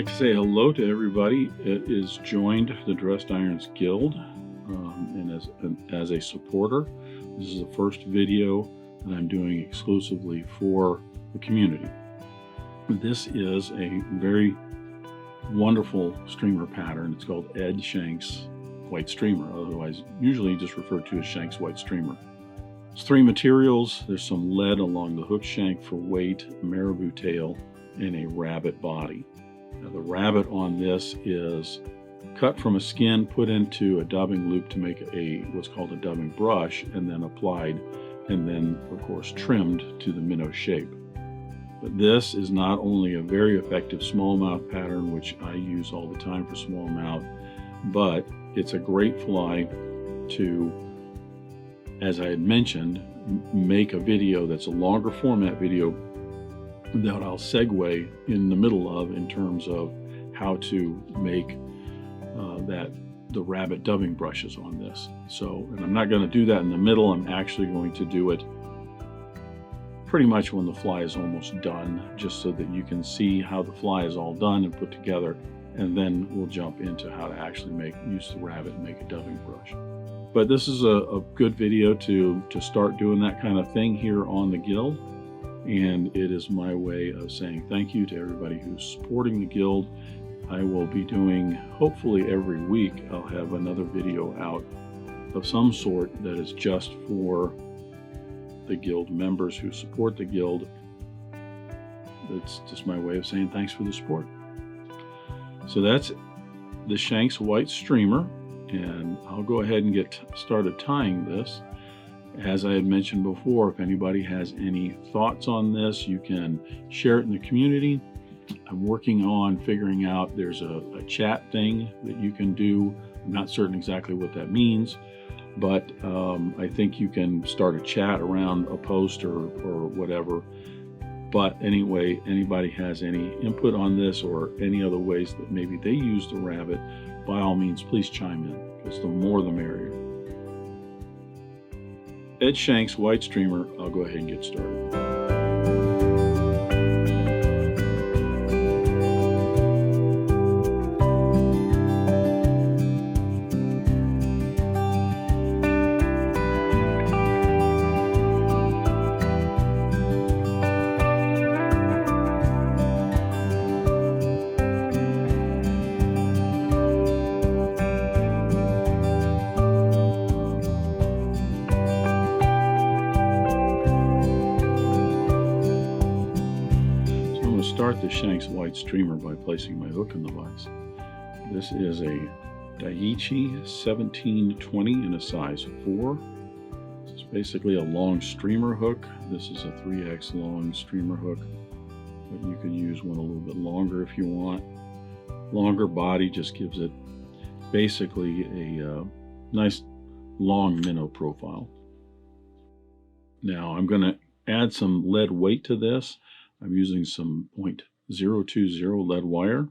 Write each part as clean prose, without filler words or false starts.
like to say hello to everybody that is joined the Dressed Irons Guild and as a supporter. This is the first video that I'm doing exclusively for the community. This is a very wonderful streamer pattern. It's called Ed Shenk's White Streamer, otherwise usually just referred to as Shenk's White Streamer. There's three materials. There's some lead along the hook shank for weight, a marabou tail, and a rabbit body. Now, the rabbit on this is cut from a skin, put into a dubbing loop to make what's called a dubbing brush, and then applied, and then of course trimmed to the minnow shape. But this is not only a very effective smallmouth pattern, which I use all the time for smallmouth, but it's a great fly to, as I had mentioned, make a video that's a longer format video that I'll segue in the middle of in terms of how to make the rabbit dubbing brushes on this. So, and I'm not going to do that in the middle. I'm actually going to do it pretty much when the fly is almost done, just so that you can see how the fly is all done and put together, and then we'll jump into how to actually use the rabbit and make a dubbing brush. But this is a good video to start doing that kind of thing here on the Guild. And it is my way of saying thank you to everybody who's supporting the Guild. I will be doing, hopefully every week, I'll have another video out of some sort that is just for the Guild members who support the Guild. It's just my way of saying thanks for the support. So that's the Shenk's White Streamer, and I'll go ahead and get started tying this. As I had mentioned before, if anybody has any thoughts on this, you can share it in the community. I'm working on figuring out, there's a chat thing that you can do. I'm not certain exactly what that means, but I think you can start a chat around a post or whatever. But anyway, anybody has any input on this or any other ways that maybe they use the rabbit, by all means, please chime in, because the more the merrier. Ed Shenk's White Streamer, I'll go ahead and get started. Start the Shenk's White Streamer by placing my hook in the vise. This is a Daiichi 1720 in a size 4. It's basically a long streamer hook. This is a 3x long streamer hook, but you can use one a little bit longer if you want. Longer body just gives it basically a nice long minnow profile. Now I'm going to add some lead weight to this. I'm using some .020 lead wire.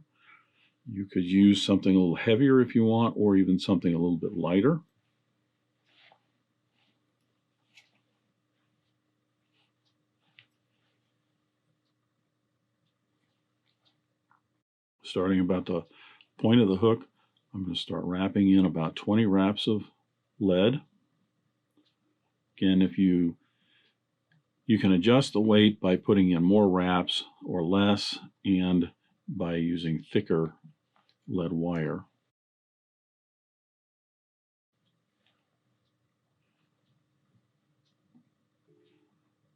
You could use something a little heavier if you want, or even something a little bit lighter. Starting about the point of the hook, I'm going to start wrapping in about 20 wraps of lead. Again, if you can adjust the weight by putting in more wraps or less, and by using thicker lead wire.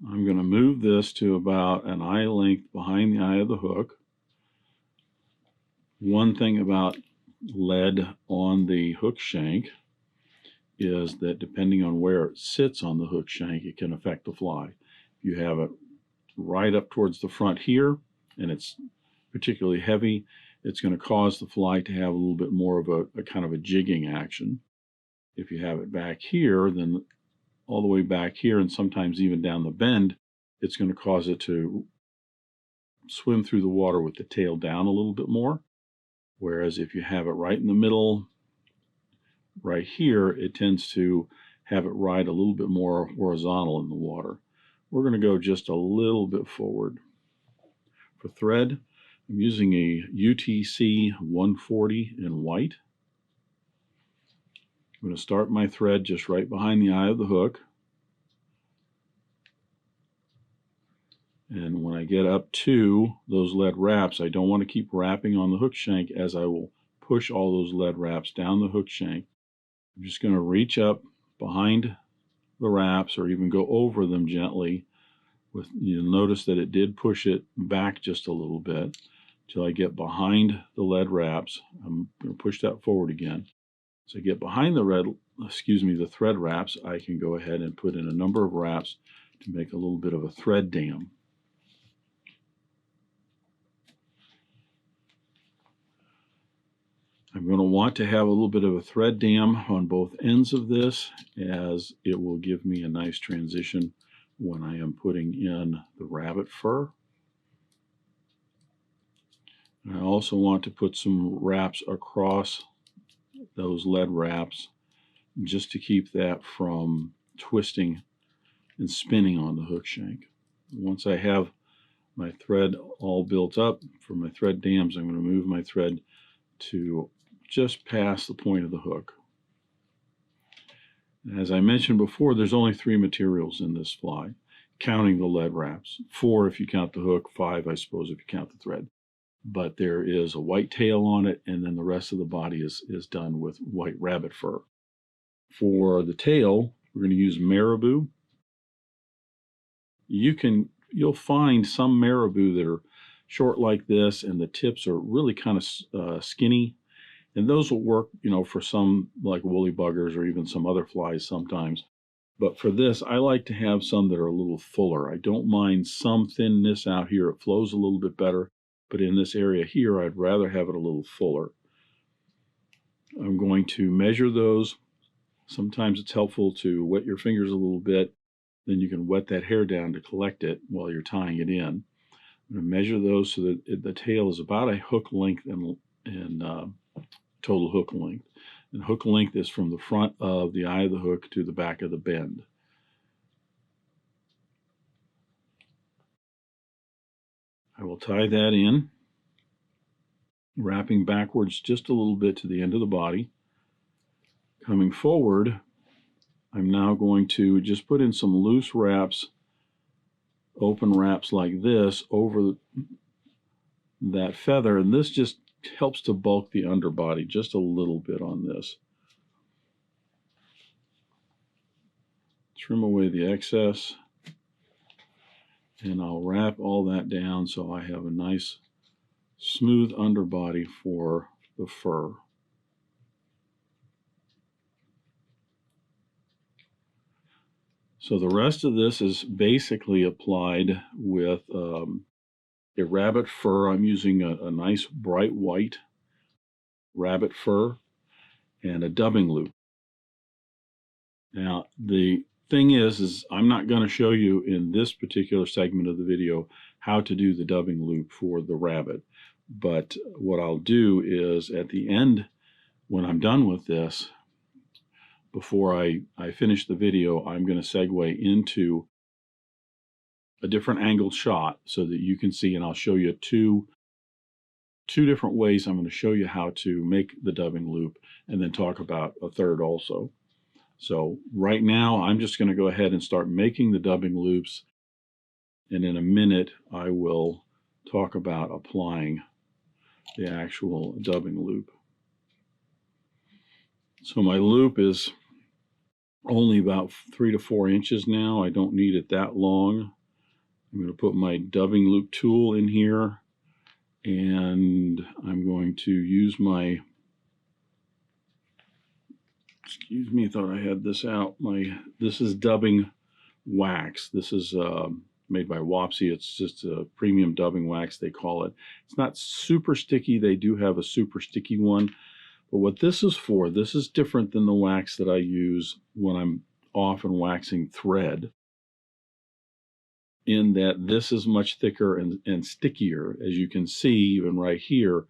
I'm going to move this to about an eye length behind the eye of the hook. One thing about lead on the hook shank is that depending on where it sits on the hook shank, it can affect the fly. You have it right up towards the front here, and it's particularly heavy, it's going to cause the fly to have a little bit more of a kind of a jigging action. If you have it back here, then all the way back here, and sometimes even down the bend, it's going to cause it to swim through the water with the tail down a little bit more. Whereas if you have it right in the middle, right here, it tends to have it ride a little bit more horizontal in the water. We're going to go just a little bit forward. For thread, I'm using a UTC 140 in white. I'm going to start my thread just right behind the eye of the hook. And when I get up to those lead wraps, I don't want to keep wrapping on the hook shank, as I will push all those lead wraps down the hook shank. I'm just going to reach up behind the wraps, or even go over them gently. You'll notice that it did push it back just a little bit till I get behind the lead wraps. I'm going to push that forward again. So I get behind the thread wraps, I can go ahead and put in a number of wraps to make a little bit of a thread dam. I'm going to want to have a little bit of a thread dam on both ends of this, as it will give me a nice transition when I am putting in the rabbit fur. And I also want to put some wraps across those lead wraps, just to keep that from twisting and spinning on the hook shank. Once I have my thread all built up for my thread dams, I'm going to move my thread to just past the point of the hook. As I mentioned before, there's only 3 materials in this fly, counting the lead wraps. 4 if you count the hook, 5 I suppose if you count the thread. But there is a white tail on it, and then the rest of the body is done with white rabbit fur. For the tail, we're going to use Marabou. You'll find some Marabou that are short like this, and the tips are really kind of skinny. And those will work, for some like woolly buggers or even some other flies sometimes. But for this, I like to have some that are a little fuller. I don't mind some thinness out here. It flows a little bit better. But in this area here, I'd rather have it a little fuller. I'm going to measure those. Sometimes it's helpful to wet your fingers a little bit. Then you can wet that hair down to collect it while you're tying it in. I'm going to measure those so that the tail is about a hook length in total hook length. And hook length is from the front of the eye of the hook to the back of the bend. I will tie that in, wrapping backwards just a little bit to the end of the body. Coming forward, I'm now going to just put in some loose wraps, open wraps like this over that feather, and this just helps to bulk the underbody just a little bit on this. Trim away the excess, and I'll wrap all that down so I have a nice smooth underbody for the fur. So the rest of this is basically applied with a rabbit fur. I'm using a nice bright white rabbit fur and a dubbing loop. Now the thing is I'm not going to show you in this particular segment of the video how to do the dubbing loop for the rabbit. But what I'll do is at the end, when I'm done with this, before I finish the video, I'm going to segue into a different angled shot so that you can see, and I'll show you two different ways. I'm going to show you how to make the dubbing loop and then talk about a third also. So right now, I'm just going to go ahead and start making the dubbing loops, and in a minute, I will talk about applying the actual dubbing loop. So my loop is only about 3 to 4 inches now. I don't need it that long. I'm going to put my dubbing loop tool in here, and I'm going to use my, excuse me, I thought I had this out. This is dubbing wax. This is made by Wapsi. It's just a premium dubbing wax, they call it. It's not super sticky. They do have a super sticky one. But what this is for, this is different than the wax that I use when I'm off and waxing thread, in that this is much thicker and stickier. As you can see, even right here,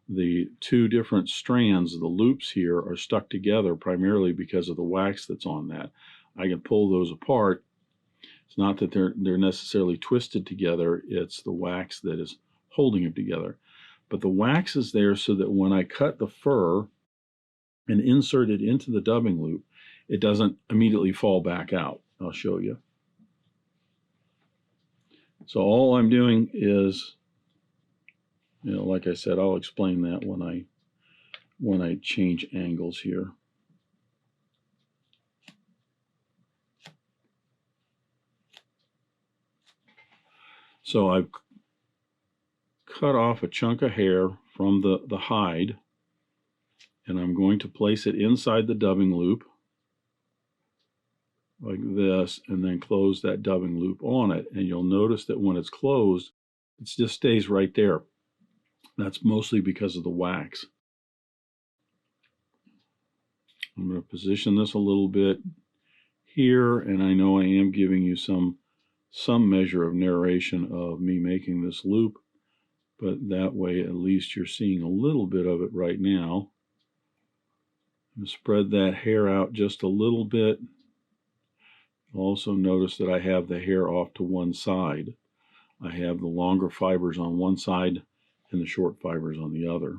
the 2 different strands, the loops here, are stuck together primarily because of the wax that's on that. I can pull those apart. It's not that they're necessarily twisted together. It's the wax that is holding them together. But the wax is there so that when I cut the fur and insert it into the dubbing loop, it doesn't immediately fall back out. I'll show you. So all I'm doing is, like I said, I'll explain that when I change angles here. So I've cut off a chunk of hair from the hide, and I'm going to place it inside the dubbing loop like this, and then close that dubbing loop on it. And you'll notice that when it's closed, it just stays right there. That's mostly because of the wax. I'm going to position this a little bit here, and I know I am giving you some measure of narration of me making this loop, but that way at least you're seeing a little bit of it right now. I'm going to spread that hair out just a little bit. Also notice that I have the hair off to one side. I have the longer fibers on one side and the short fibers on the other.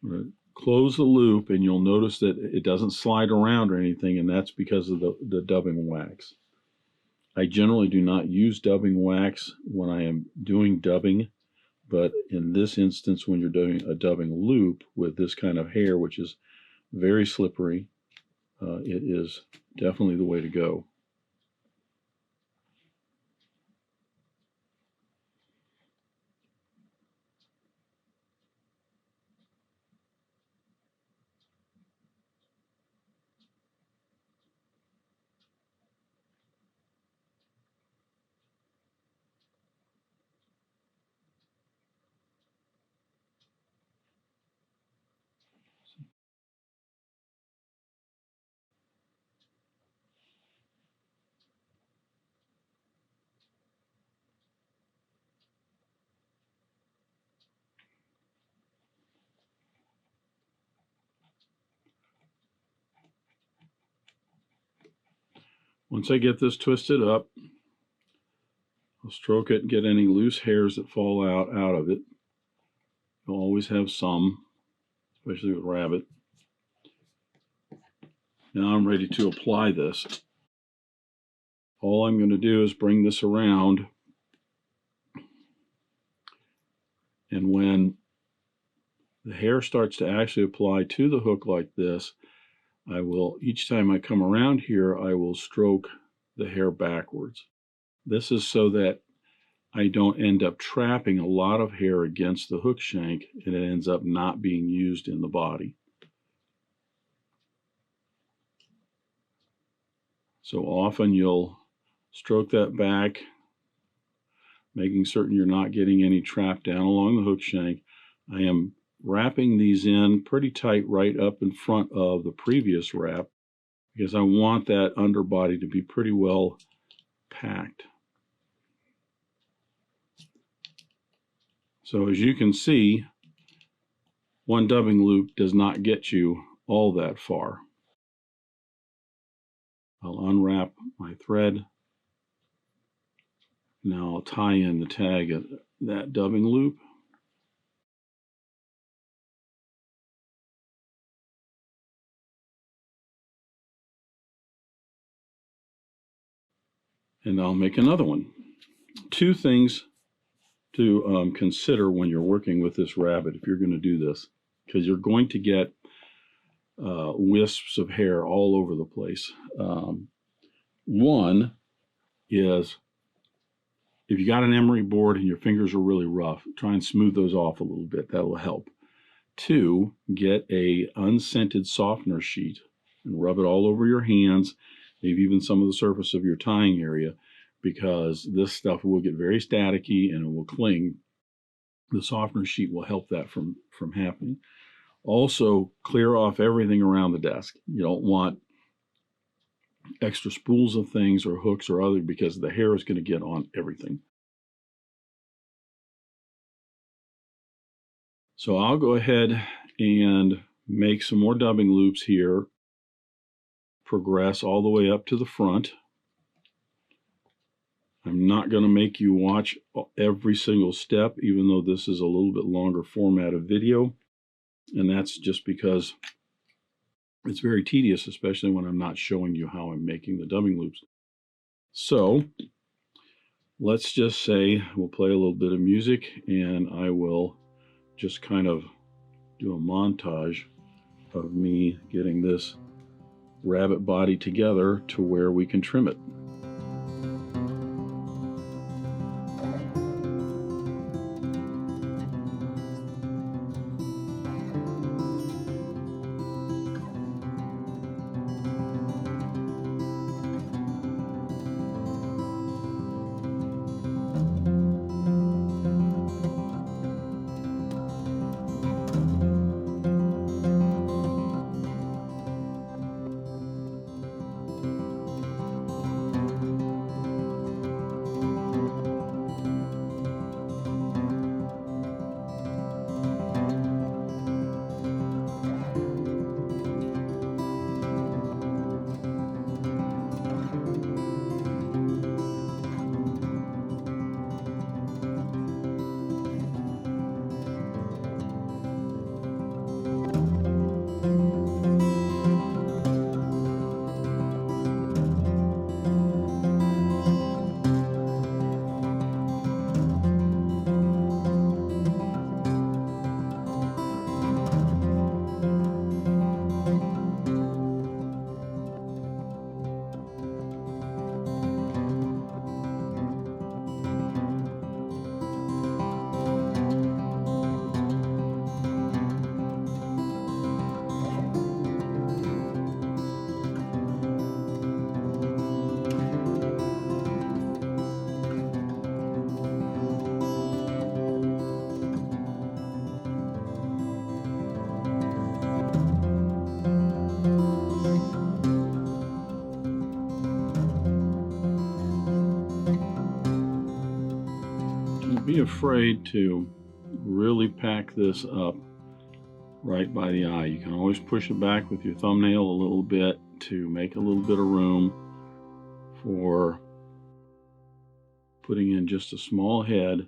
I'm going to close the loop, and you'll notice that it doesn't slide around or anything, and that's because of the dubbing wax. I generally do not use dubbing wax when I am doing dubbing, but in this instance, when you're doing a dubbing loop with this kind of hair, which is very slippery, it is definitely the way to go. Once I get this twisted up, I'll stroke it and get any loose hairs that fall out of it. You'll always have some, especially with rabbit. Now I'm ready to apply this. All I'm going to do is bring this around, and when the hair starts to actually apply to the hook like this, I will, each time I come around here, I will stroke the hair backwards. This is so that I don't end up trapping a lot of hair against the hook shank, and it ends up not being used in the body. So often you'll stroke that back, making certain you're not getting any trap down along the hook shank. I am wrapping these in pretty tight right up in front of the previous wrap, because I want that underbody to be pretty well packed. So as you can see, one dubbing loop does not get you all that far. I'll unwrap my thread. Now I'll tie in the tag of that dubbing loop. And I'll make another one. Two things to consider when you're working with this rabbit if you're going to do this, because you're going to get wisps of hair all over the place. One is, if you got an emery board and your fingers are really rough, try and smooth those off a little bit. That'll help. Two, get a unscented softener sheet and rub it all over your hands, maybe even some of the surface of your tying area, because this stuff will get very staticky and it will cling. The softener sheet will help that from happening. Also, clear off everything around the desk. You don't want extra spools of things or hooks or other, because the hair is going to get on everything. So I'll go ahead and make some more dubbing loops here, progress all the way up to the front. I'm not going to make you watch every single step, even though this is a little bit longer format of video. And that's just because it's very tedious, especially when I'm not showing you how I'm making the dubbing loops. So let's just say we'll play a little bit of music, and I will just kind of do a montage of me getting this rabbit body together to where we can trim it. Don't be afraid to really pack this up right by the eye. You can always push it back with your thumbnail a little bit to make a little bit of room for putting in just a small head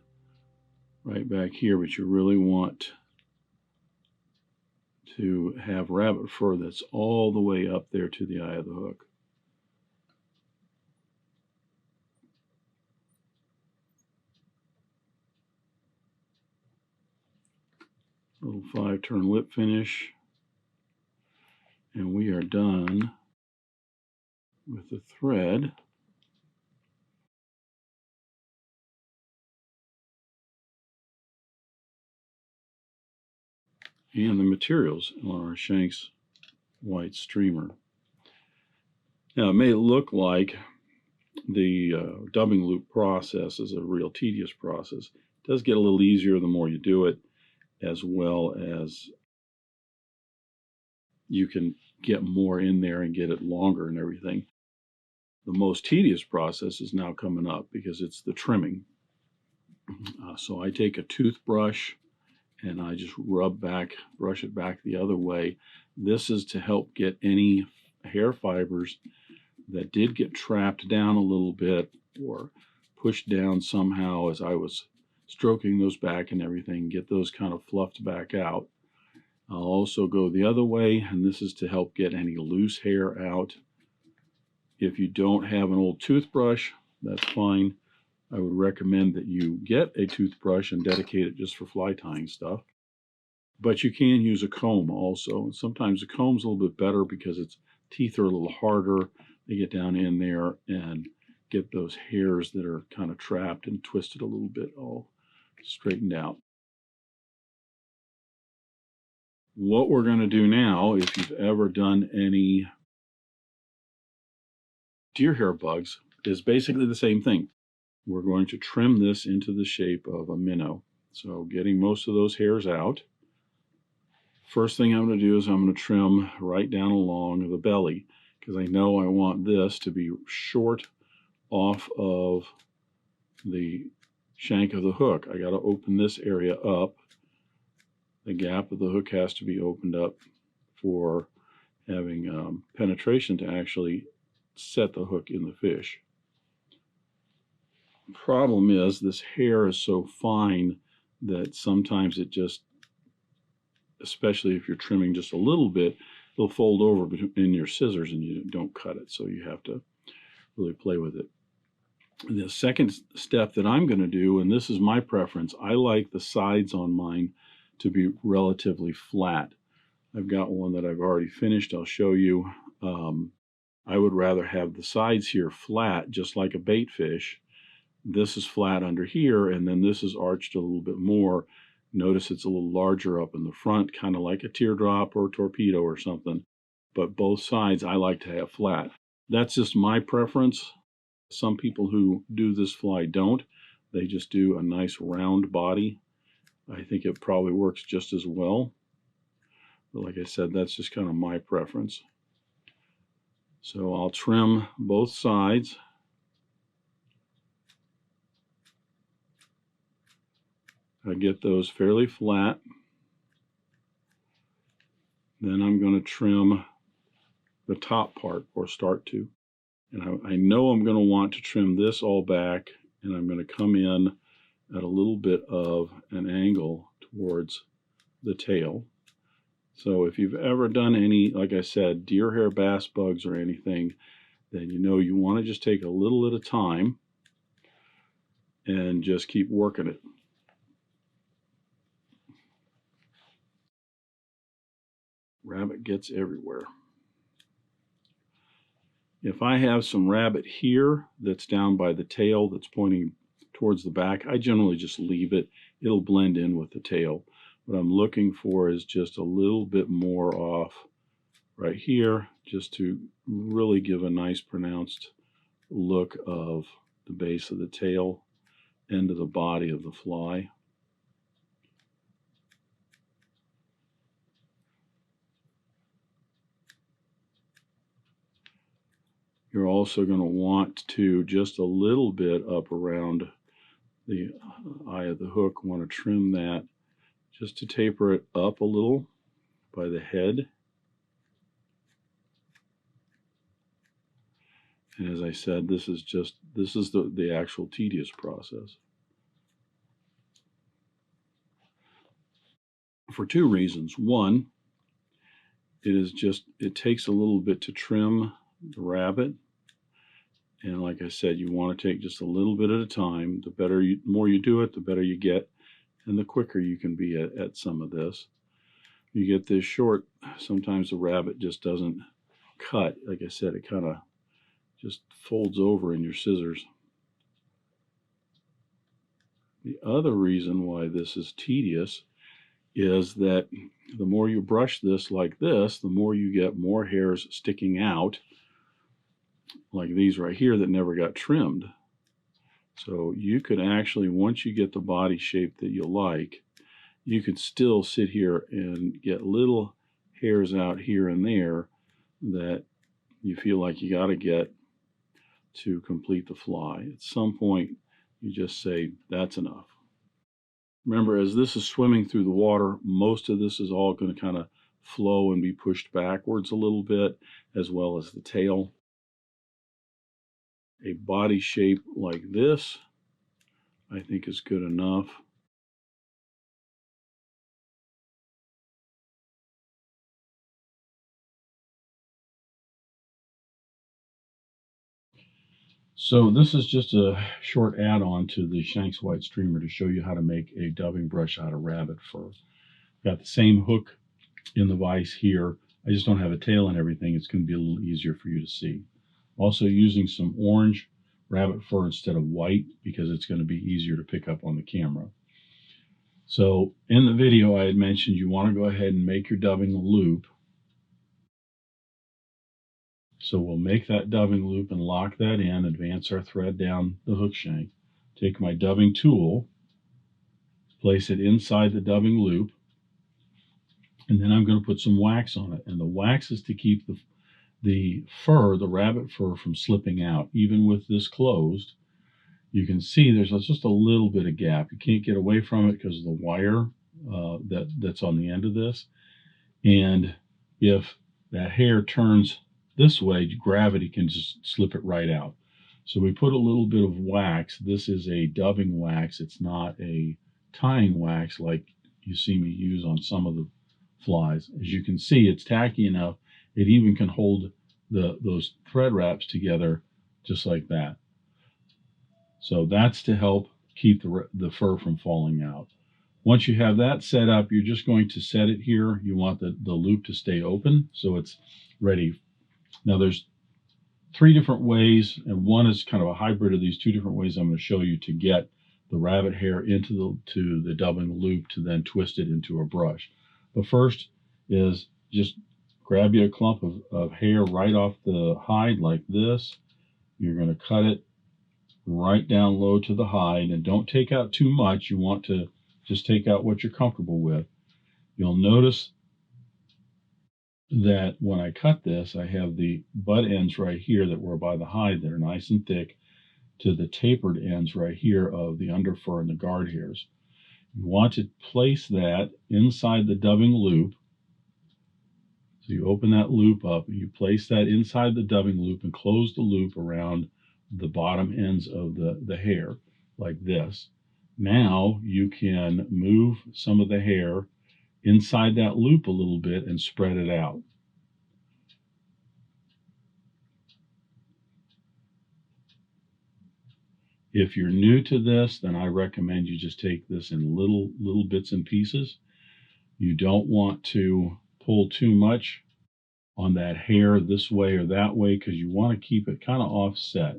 right back here, but you really want to have rabbit fur that's all the way up there to the eye of the hook. Little 5-turn lip finish, and we are done with the thread. And the materials on our Shenk's white streamer. Now, it may look like the dubbing loop process is a real tedious process. It does get a little easier the more you do it, as well as you can get more in there and get it longer and everything. The most tedious process is now coming up because it's the trimming. So I take a toothbrush and I just brush it back the other way. This is to help get any hair fibers that did get trapped down a little bit or pushed down somehow as I was stroking those back and everything, get those kind of fluffed back out. I'll also go the other way, and this is to help get any loose hair out. If you don't have an old toothbrush, that's fine. I would recommend that you get a toothbrush and dedicate it just for fly tying stuff. But you can use a comb also. And sometimes a comb's a little bit better because its teeth are a little harder. They get down in there and get those hairs that are kind of trapped and twisted a little bit all straightened out. What we're going to do now, if you've ever done any deer hair bugs, is basically the same thing. We're going to trim this into the shape of a minnow. So getting most of those hairs out. First thing I'm going to do is I'm going to trim right down along the belly, because I know I want this to be short off of the shank of the hook. I got to open this area up. The gap of the hook has to be opened up for having penetration to actually set the hook in the fish. problem is this hair is so fine that sometimes it just, especially if you're trimming just a little bit, it'll fold over in your scissors and you don't cut it. So you have to really play with it. The second step that I'm going to do, and this is my preference, I like the sides on mine to be relatively flat. I've got one that I've already finished. I'll show you. I would rather have the sides here flat, just like a bait fish. This is flat under here, and then this is arched a little bit more. Notice it's a little larger up in the front, kind of like a teardrop or a torpedo or something. But both sides I like to have flat. That's just my preference. Some people who do this fly don't. They just do a nice round body. I think it probably works just as well. But like I said, that's just kind of my preference. So I'll trim both sides. I get those fairly flat. Then I'm going to trim the top part, or start to. And I know I'm going to want to trim this all back, and I'm going to come in at a little bit of an angle towards the tail. So if you've ever done any, like I said, deer hair bass bugs or anything, then you know you want to just take a little at a time and just keep working it. Rabbit gets everywhere. If I have some rabbit here that's down by the tail that's pointing towards the back, I generally just leave it. It'll blend in with the tail. What I'm looking for is just a little bit more off right here, just to really give a nice pronounced look of the base of the tail and to the body of the fly. You're also going to want to just a little bit up around the eye of the hook, want to trim that just to taper it up a little by the head. And as I said, this is the actual tedious process. For two reasons. One, it takes a little bit to trim the rabbit. And like I said, you want to take just a little bit at a time. The more you do it, the better you get, and the quicker you can be at some of this. You get this short, sometimes the rabbit just doesn't cut. Like I said, it kind of just folds over in your scissors. The other reason why this is tedious is that the more you brush this like this, the more you get more hairs sticking out, like these right here that never got trimmed. So you could actually, once you get the body shape that you like, you could still sit here and get little hairs out here and there that you feel like you got to get to complete the fly. At some point, you just say, that's enough. Remember, as this is swimming through the water, most of this is all going to kind of flow and be pushed backwards a little bit, as well as the tail. A body shape like this, I think, is good enough. So this is just a short add-on to the Shenk's White Streamer to show you how to make a dubbing brush out of rabbit fur. Got the same hook in the vise here. I just don't have a tail and everything. It's going to be a little easier for you to see. Also using some orange rabbit fur instead of white because it's going to be easier to pick up on the camera. So in the video I had mentioned you want to go ahead and make your dubbing loop. So we'll make that dubbing loop and lock that in, advance our thread down the hook shank, take my dubbing tool, place it inside the dubbing loop, and then I'm going to put some wax on it. And the wax is to keep the fur, the rabbit fur, from slipping out. Even with this closed, you can see there's just a little bit of gap. You can't get away from it because of the wire that's on the end of this. And if that hair turns this way, gravity can just slip it right out. So we put a little bit of wax. This is a dubbing wax. It's not a tying wax like you see me use on some of the flies. As you can see, it's tacky enough. It even can hold those thread wraps together just like that. So that's to help keep the fur from falling out. Once you have that set up, you're just going to set it here. You want the loop to stay open so it's ready. Now there's 3 different ways, and one is kind of a hybrid of these 2 different ways I'm going to show you to get the rabbit hair into the dubbing loop to then twist it into a brush. But first is just grab you a clump of hair right off the hide like this. You're going to cut it right down low to the hide, and don't take out too much. You want to just take out what you're comfortable with. You'll notice that when I cut this, I have the butt ends right here that were by the hide that are nice and thick to the tapered ends right here of the underfur and the guard hairs. You want to place that inside the dubbing loop. So you open that loop up and you place that inside the dubbing loop and close the loop around the bottom ends of the hair like this. Now you can move some of the hair inside that loop a little bit and spread it out. If you're new to this, then I recommend you just take this in little bits and pieces. You don't want to pull too much on that hair this way or that way because you want to keep it kind of offset.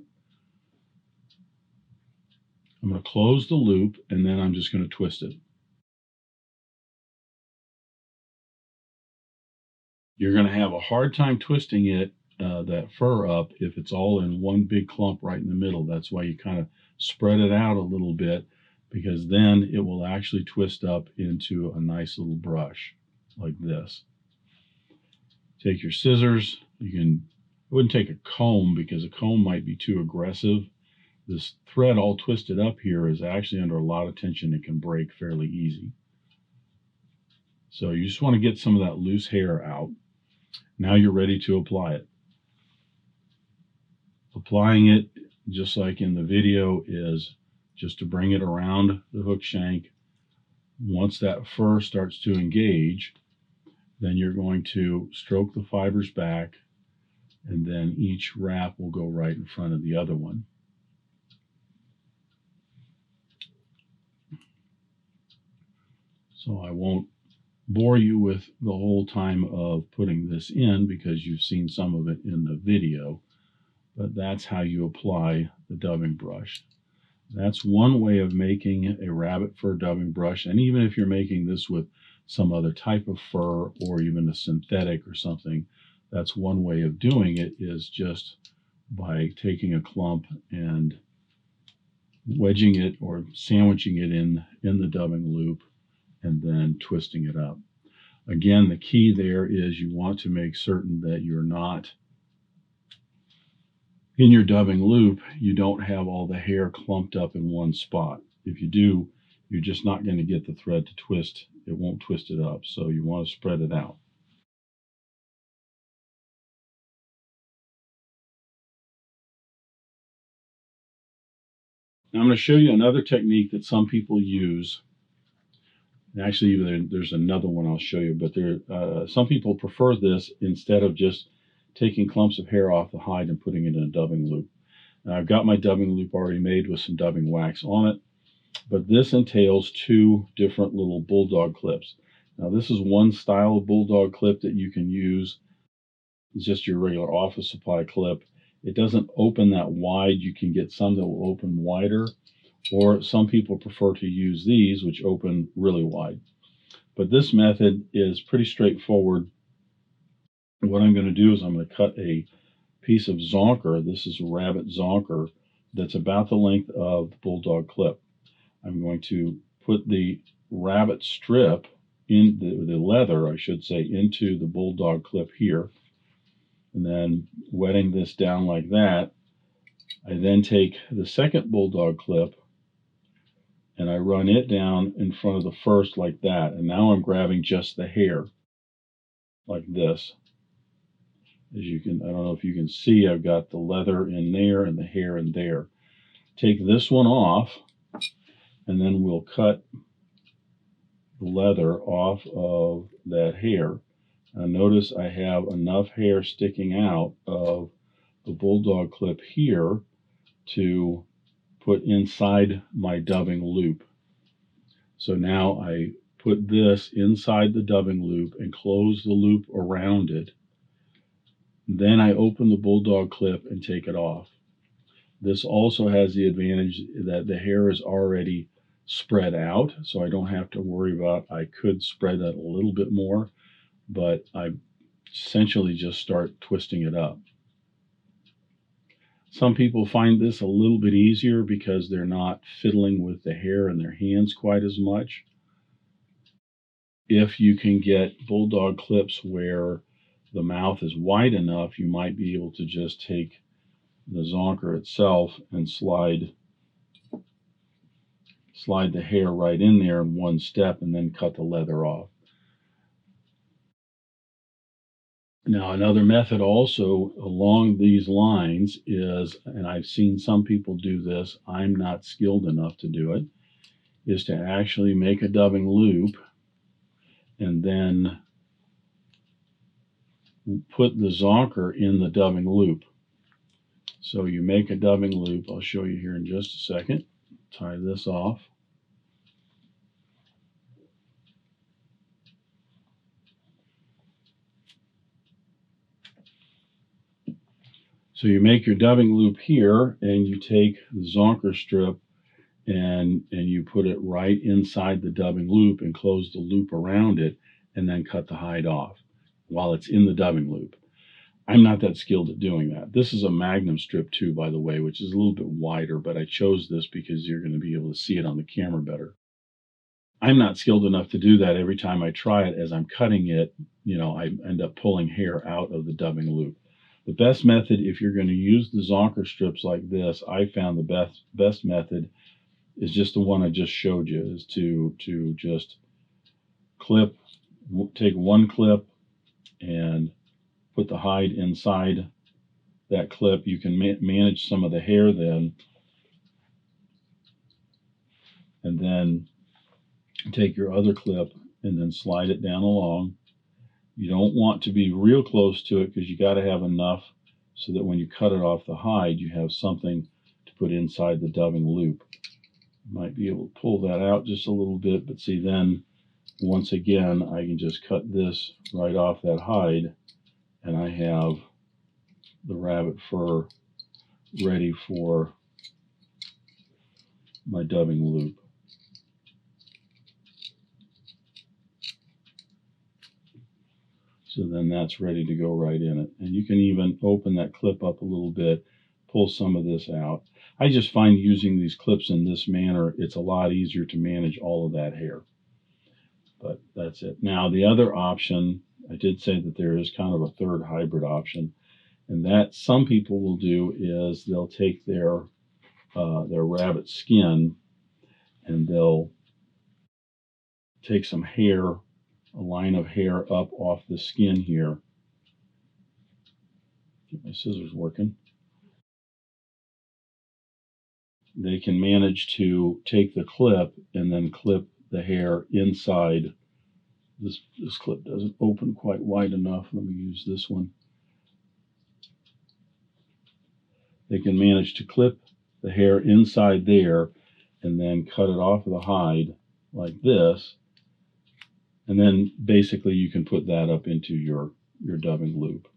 I'm going to close the loop and then I'm just going to twist it. You're going to have a hard time twisting it, that fur up, if it's all in one big clump right in the middle. That's why you kind of spread it out a little bit, because then it will actually twist up into a nice little brush like this. Take your scissors. I wouldn't take a comb because a comb might be too aggressive. This thread all twisted up here is actually under a lot of tension. It can break fairly easy. So you just want to get some of that loose hair out. Now you're ready to apply it. Applying it, just like in the video, is just to bring it around the hook shank. Once that fur starts to engage, then you're going to stroke the fibers back, and then each wrap will go right in front of the other one. So I won't bore you with the whole time of putting this in because you've seen some of it in the video, but that's how you apply the dubbing brush. That's one way of making a rabbit fur dubbing brush, and even if you're making this with some other type of fur or even a synthetic or something, that's one way of doing it, is just by taking a clump and wedging it or sandwiching it in the dubbing loop and then twisting it up. Again, the key there is you want to make certain that you're not, in your dubbing loop, you don't have all the hair clumped up in one spot. If you do, you're just not going to get the thread to twist. It won't twist it up, so you want to spread it out. Now I'm going to show you another technique that some people use. Actually, there's another one I'll show you, but some people prefer this instead of just taking clumps of hair off the hide and putting it in a dubbing loop. Now, I've got my dubbing loop already made with some dubbing wax on it, but this entails 2 different little bulldog clips. Now, this is one style of bulldog clip that you can use. It's just your regular office supply clip. It doesn't open that wide. You can get some that will open wider, or some people prefer to use these, which open really wide. But this method is pretty straightforward. What I'm going to do is I'm going to cut a piece of zonker. This is a rabbit zonker that's about the length of the bulldog clip. I'm going to put the rabbit strip, in the leather, I should say, into the bulldog clip here, and then wetting this down like that. I then take the second bulldog clip and I run it down in front of the first like that, and now I'm grabbing just the hair like this. As you can, I don't know if you can see, I've got the leather in there and the hair in there. Take this one off, and then we'll cut the leather off of that hair. Now notice I have enough hair sticking out of the bulldog clip here to put inside my dubbing loop. So now I put this inside the dubbing loop and close the loop around it. Then I open the bulldog clip and take it off. This also has the advantage that the hair is already spread out, so I don't have to worry about, I could spread that a little bit more, but I essentially just start twisting it up. Some people find this a little bit easier because they're not fiddling with the hair in their hands quite as much. If you can get bulldog clips where the mouth is wide enough, you might be able to just take the zonker itself and slide the hair right in there in one step and then cut the leather off. Now, another method also along these lines is, and I've seen some people do this, I'm not skilled enough to do it, is to actually make a dubbing loop and then put the zonker in the dubbing loop. So you make a dubbing loop. I'll show you here in just a second. Tie this off. So you make your dubbing loop here, and you take the zonker strip and you put it right inside the dubbing loop and close the loop around it, and then cut the hide off while it's in the dubbing loop. I'm not that skilled at doing that. This is a Magnum strip too, by the way, which is a little bit wider, but I chose this because you're going to be able to see it on the camera better. I'm not skilled enough to do that. Every time I try it, as I'm cutting it, I end up pulling hair out of the dubbing loop. The best method, if you're going to use the zonker strips like this, I found the best method is just the one I just showed you, is to just take one clip and put the hide inside that clip. You can manage some of the hair then, and then take your other clip and then slide it down along. You don't want to be real close to it because you got to have enough so that when you cut it off the hide, you have something to put inside the dubbing loop. You might be able to pull that out just a little bit, but see, then once again, I can just cut this right off that hide, and I have the rabbit fur ready for my dubbing loop. So then that's ready to go right in it. And you can even open that clip up a little bit, pull some of this out. I just find using these clips in this manner, it's a lot easier to manage all of that hair. But that's it. Now the other option, I did say that there is kind of a third hybrid option, and that some people will do is they'll take their rabbit skin and they'll take some hair, a line of hair up off the skin here. Get my scissors working. They can manage to take the clip and then clip the hair inside. This clip doesn't open quite wide enough. Let me use this one. They can manage to clip the hair inside there and then cut it off of the hide like this. And then basically you can put that up into your dubbing loop.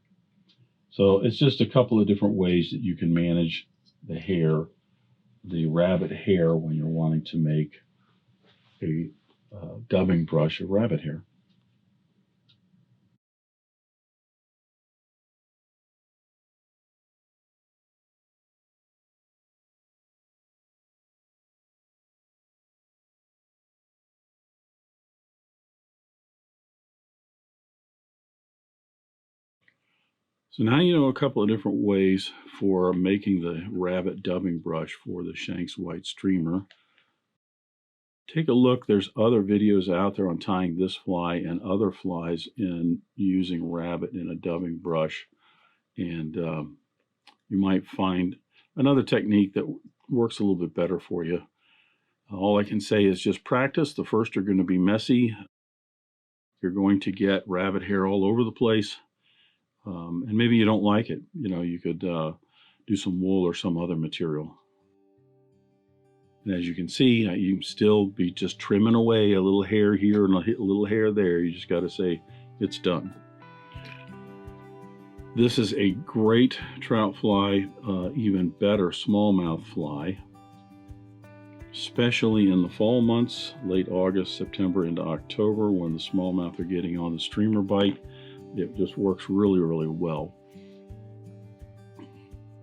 So it's just a couple of different ways that you can manage the hair, the rabbit hair, when you're wanting to make a dubbing brush of rabbit hair. So now you know a couple of different ways for making the rabbit dubbing brush for the Shenk's white streamer. Take a look. There's other videos out there on tying this fly and other flies in using rabbit in a dubbing brush. and you might find another technique that works a little bit better for you. All I can say is just practice. The first are going to be messy. You're going to get rabbit hair all over the place, and maybe you don't like it. You could do some wool or some other material. And as you can see, you can still be just trimming away a little hair here and a little hair there. You just got to say, it's done. This is a great trout fly, even better smallmouth fly, especially in the fall months, late August, September into October, when the smallmouth are getting on the streamer bite. It just works really, really well.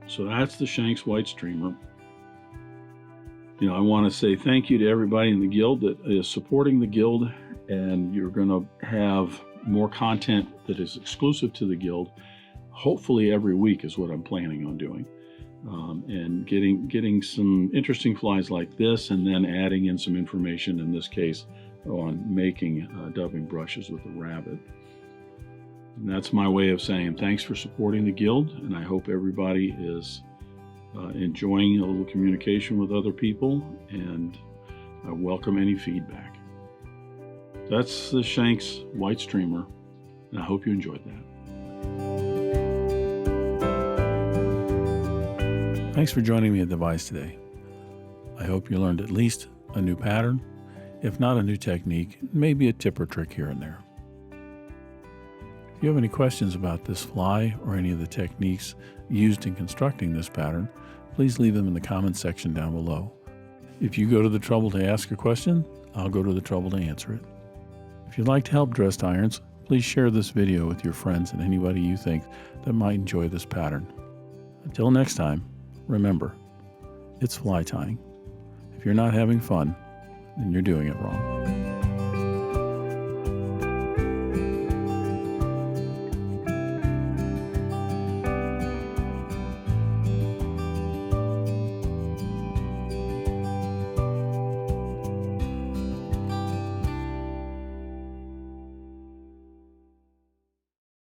So that's the Shenk's white streamer. I want to say thank you to everybody in the guild that is supporting the guild, and you're going to have more content that is exclusive to the guild. Hopefully every week is what I'm planning on doing, and getting some interesting flies like this, and then adding in some information, in this case, on making dubbing brushes with the rabbit. And that's my way of saying thanks for supporting the guild, and I hope everybody is enjoying a little communication with other people, and I welcome any feedback. That's the Shenk's white streamer, and I hope you enjoyed that. Thanks for joining me at Device today. I hope you learned at least a new pattern, if not a new technique, maybe a tip or trick here and there. If you have any questions about this fly or any of the techniques used in constructing this pattern, please leave them in the comments section down below. If you go to the trouble to ask a question, I'll go to the trouble to answer it. If you'd like to help Dressed Irons, please share this video with your friends and anybody you think that might enjoy this pattern. Until next time, remember, it's fly tying. If you're not having fun, then you're doing it wrong.